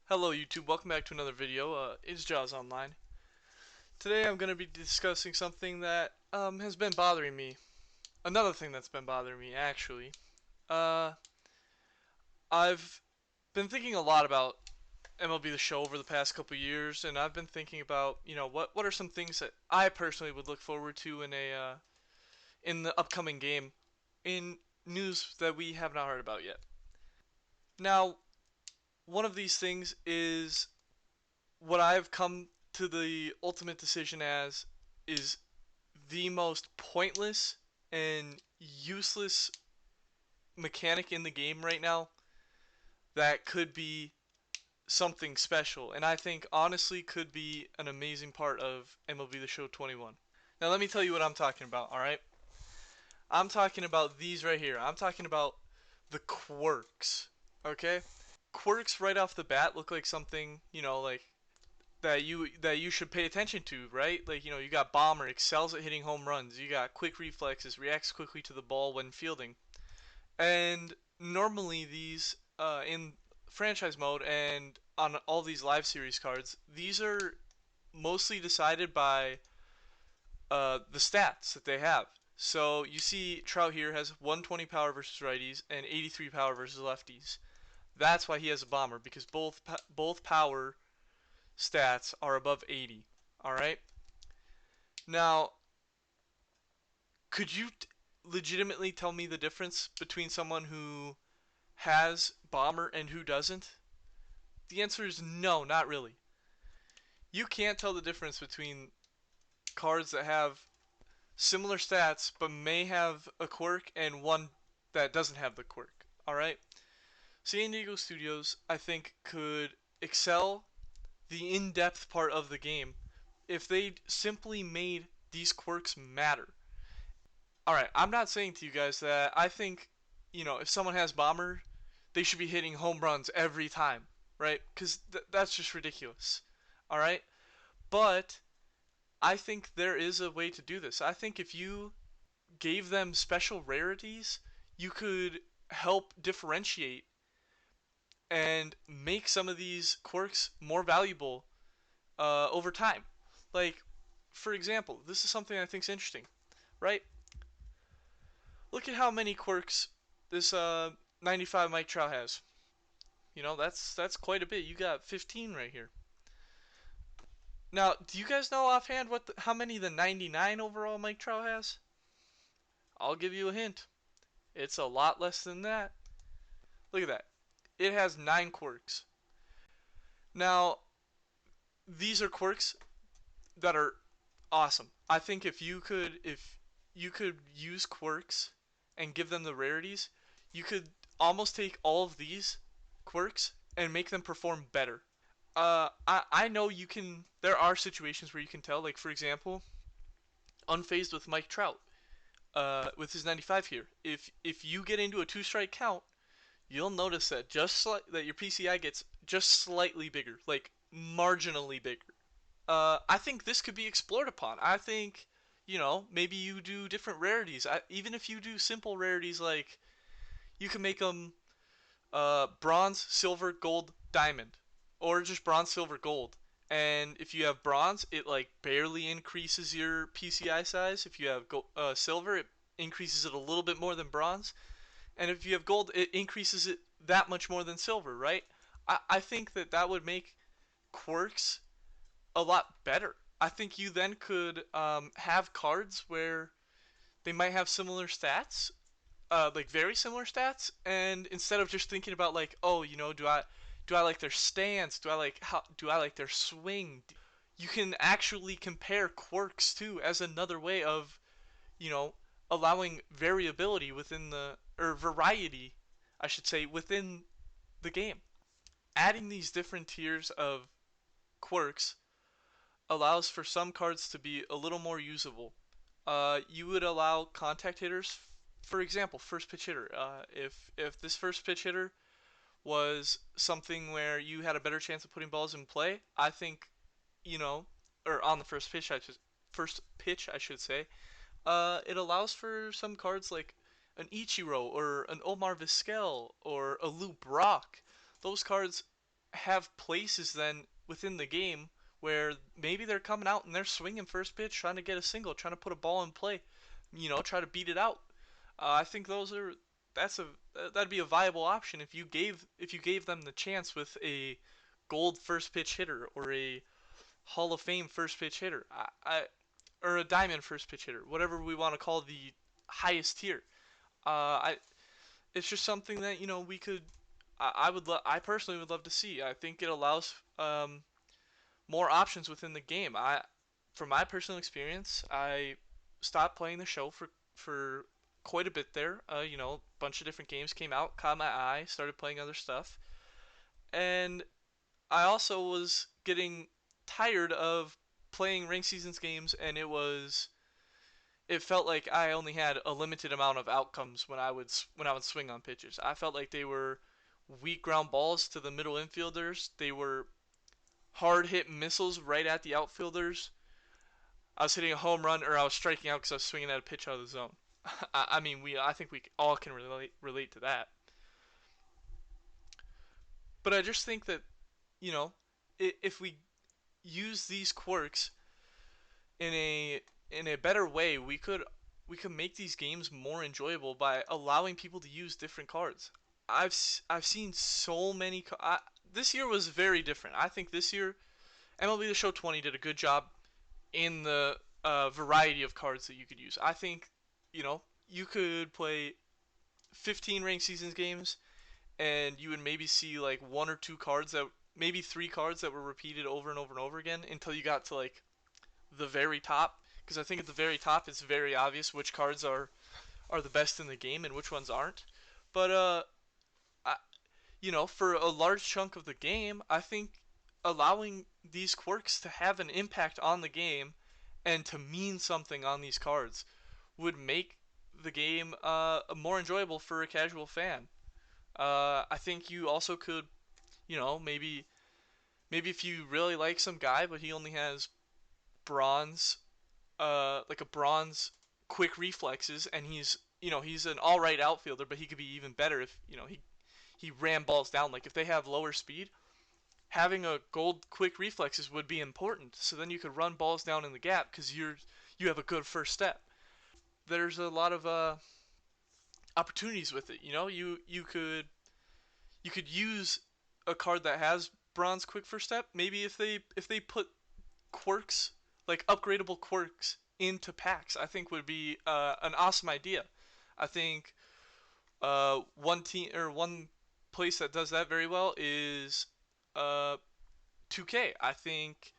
Hello YouTube, welcome back to another video. It's JAWZonline. Today I'm going to be discussing something that has been bothering me. Another thing that's been bothering me, actually. Uh, I've been thinking a lot about MLB The Show over the past couple years, and I've been thinking about, what are some things that I personally would look forward to in the upcoming game, in news that we have not heard about yet. Now, one of these things is what I've come to the ultimate decision as is the most pointless and useless mechanic in the game right now that could be something special, and I think honestly could be an amazing part of MLB The Show 21. Now let me tell you what I'm talking about, alright? I'm talking about these right here. I'm talking about the quirks, okay? Quirks right off the bat look like something, like that you should pay attention to, right? Like, you got Bomber, excels at hitting home runs. You got quick reflexes, reacts quickly to the ball when fielding. And normally these in franchise mode and on all these live series cards, these are mostly decided by the stats that they have. So you see Trout here has 120 power versus righties and 83 power versus lefties. That's why he has a bomber, because both power stats are above 80. All right. Now, could you legitimately tell me the difference between someone who has bomber and who doesn't? The answer is no, not really. You can't tell the difference between cards that have similar stats but may have a quirk and one that doesn't have the quirk. All right. San Diego Studios, I think, could excel the in-depth part of the game if they simply made these quirks matter. Alright, I'm not saying to you guys that I think, if someone has bomber, they should be hitting home runs every time, right? Because that's just ridiculous. Alright? But I think there is a way to do this. I think if you gave them special rarities, you could help differentiate and make some of these quirks more valuable over time. Like, for example, this is something I think is interesting, right? Look at how many quirks this 95 Mike Trout has. That's quite a bit. You got 15 right here. Now, do you guys know offhand how many the 99 overall Mike Trout has? I'll give you a hint. It's a lot less than that. Look at that. It has 9 quirks. Now, these are quirks that are awesome. I think if you could use quirks and give them the rarities, you could almost take all of these quirks and make them perform better. I know you can. There are situations where you can tell, like for example, unfazed with Mike Trout, with his 95 here. If you get into a two-strike count, you'll notice that that your PCI gets just slightly bigger, like marginally bigger. I think this could be explored upon. I think, maybe you do different rarities. Even if you do simple rarities, like you can make them bronze, silver, gold, diamond, or just bronze, silver, gold. And if you have bronze, it like barely increases your PCI size. If you have silver, it increases it a little bit more than bronze. And if you have gold, it increases it that much more than silver, right? I think that would make quirks a lot better. I think you then could have cards where they might have similar stats, like very similar stats, and instead of just thinking about like, oh, do I like their stance? Do I like their swing? You can actually compare quirks too as another way of, you know, allowing variability within the or variety, I should say, within the game. Adding these different tiers of quirks allows for some cards to be a little more usable. You would allow contact hitters, for example, first pitch hitter. If this first pitch hitter was something where you had a better chance of putting balls in play, I think, you know, or on the first pitch I should say, it allows for some cards like an Ichiro or an Omar Vizquel or a Lou Brock. Those cards have places then within the game where maybe they're coming out and they're swinging first pitch, trying to get a single, trying to put a ball in play, try to beat it out. I think that's a that'd be a viable option if you gave them the chance with a gold first pitch hitter or a Hall of Fame first pitch hitter, or a diamond first pitch hitter, whatever we want to call the highest tier. I It's just something that we could. I personally would love to see. I think it allows more options within the game. From my personal experience, I stopped playing the show for quite a bit there. A bunch of different games came out, caught my eye, started playing other stuff, and I also was getting tired of playing ranked seasons games, and it felt like I only had a limited amount of outcomes when I would swing on pitches. I felt like they were weak ground balls to the middle infielders. They were hard hit missiles right at the outfielders. I was hitting a home run or I was striking out because I was swinging at a pitch out of the zone. I think we all can relate to that. But I just think that you know if we use these quirks in a better way, we could make these games more enjoyable by allowing people to use different cards. I've seen so many. This year was very different. I think this year MLB The Show 20 did a good job in the variety of cards that you could use. I think you could play 15 ranked seasons games and you would maybe see like one or two cards that maybe three cards that were repeated over and over and over again until you got to like the very top, because I think at the very top it's very obvious which cards are the best in the game and which ones aren't. But I, for a large chunk of the game, I think allowing these quirks to have an impact on the game and to mean something on these cards would make the game more enjoyable for a casual fan. I think you also could, maybe if you really like some guy but he only has bronze, like a bronze quick reflexes, and he's an all right outfielder, but he could be even better if he ran balls down. Like if they have lower speed, having a gold quick reflexes would be important. So then you could run balls down in the gap because you have a good first step. There's a lot of opportunities with it. You could use a card that has bronze quick first step. Maybe if they put quirks, like upgradable quirks, into packs, I think would be an awesome idea. I think one place that does that very well is uh, 2K. I think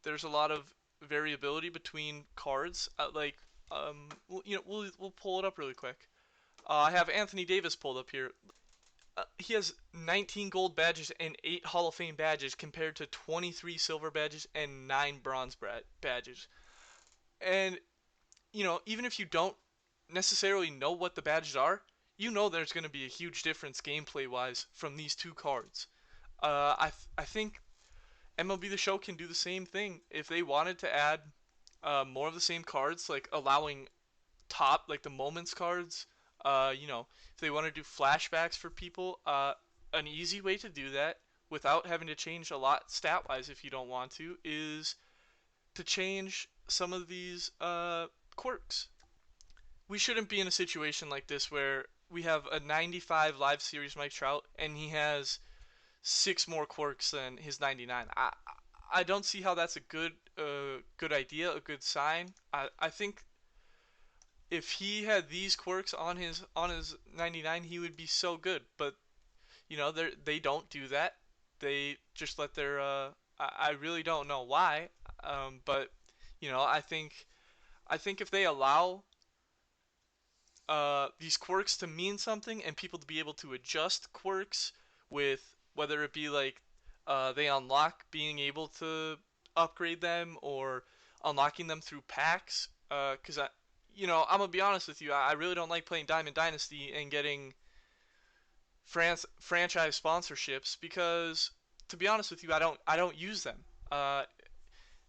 there's a lot of variability between cards. We'll pull it up really quick. I have Anthony Davis pulled up here. He has 19 gold badges and 8 Hall of Fame badges compared to 23 silver badges and 9 bronze badges. And even if you don't necessarily know what the badges are, there's going to be a huge difference gameplay wise from these two cards. I think MLB The Show can do the same thing if they wanted to add more of the same cards, like allowing like the moments cards. If they want to do flashbacks for people, an easy way to do that without having to change a lot stat wise if you don't want to is to change some of these quirks. We shouldn't be in a situation like this where we have a 95 live series Mike Trout and he has 6 more quirks than his 99. I don't see how that's a good idea, a good sign. I think if he had these quirks on his 99, he would be so good. But they don't do that. They just let their I really don't know why. But I think if they allow these quirks to mean something and people to be able to adjust quirks with whether it be like they unlock being able to upgrade them or unlocking them through packs. Because I'm gonna be honest with you, I really don't like playing Diamond Dynasty and getting franchise sponsorships because, to be honest with you, I don't use them.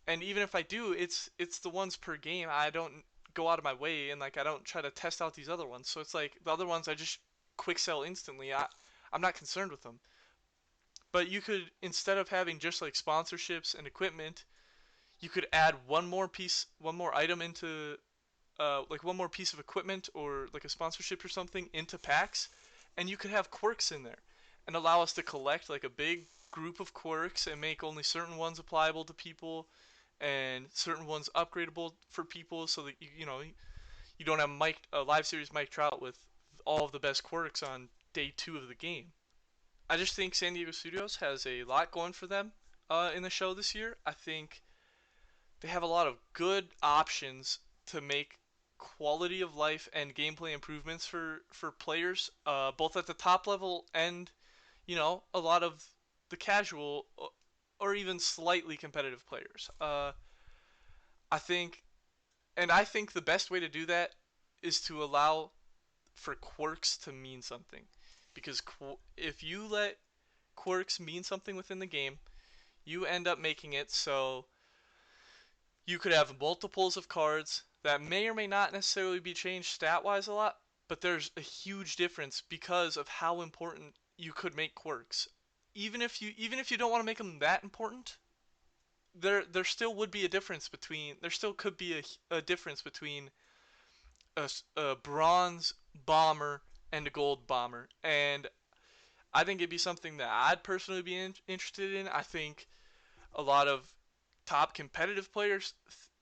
And even if I do, it's the ones per game. I don't go out of my way and like I don't try to test out these other ones. So it's like the other ones I just quick sell instantly. I'm not concerned with them. But you could, instead of having just like sponsorships and equipment, you could add one more item into like one more piece of equipment or like a sponsorship or something into packs, and you could have quirks in there and allow us to collect like a big group of quirks and make only certain ones applicable to people and certain ones upgradable for people, so that you don't have a live series Mike Trout with all of the best quirks on day 2 of the game. I just think San Diego Studios has a lot going for them in the show this year. I think they have a lot of good options to make quality of life and gameplay improvements for players, both at the top level and a lot of the casual or even slightly competitive players. I think, and I think the best way to do that is to allow for quirks to mean something, because if you let quirks mean something within the game, you end up making it so you could have multiples of cards that may or may not necessarily be changed stat-wise a lot, but there's a huge difference because of how important you could make quirks. Even if you don't want to make them that important, there still would be a difference between there still could be a difference between a bronze bomber and a gold bomber, and I think it'd be something that I'd personally be interested in. I think a lot of top competitive players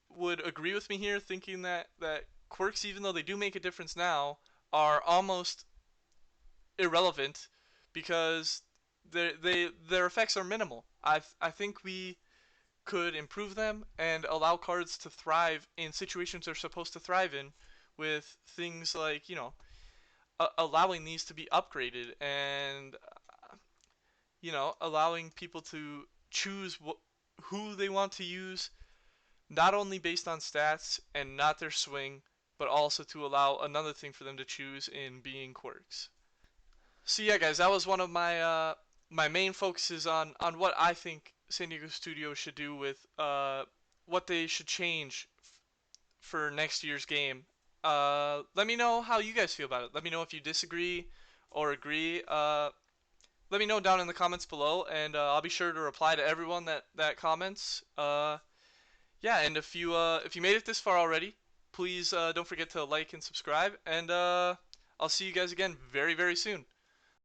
would agree with me here, thinking that quirks, even though they do make a difference now, are almost irrelevant because their effects are minimal. I think we could improve them and allow cards to thrive in situations they're supposed to thrive in, with things like allowing these to be upgraded and allowing people to choose who they want to use, not only based on stats and not their swing, but also to allow another thing for them to choose in being quirks. So yeah, guys, that was one of my main focuses on what I think San Diego Studios should do with what they should change for next year's game. Let me know how you guys feel about it. Let me know if you disagree or agree. Let me know down in the comments below, and I'll be sure to reply to everyone that comments. Yeah, and if you made it this far already, please don't forget to like and subscribe, and I'll see you guys again very, very soon.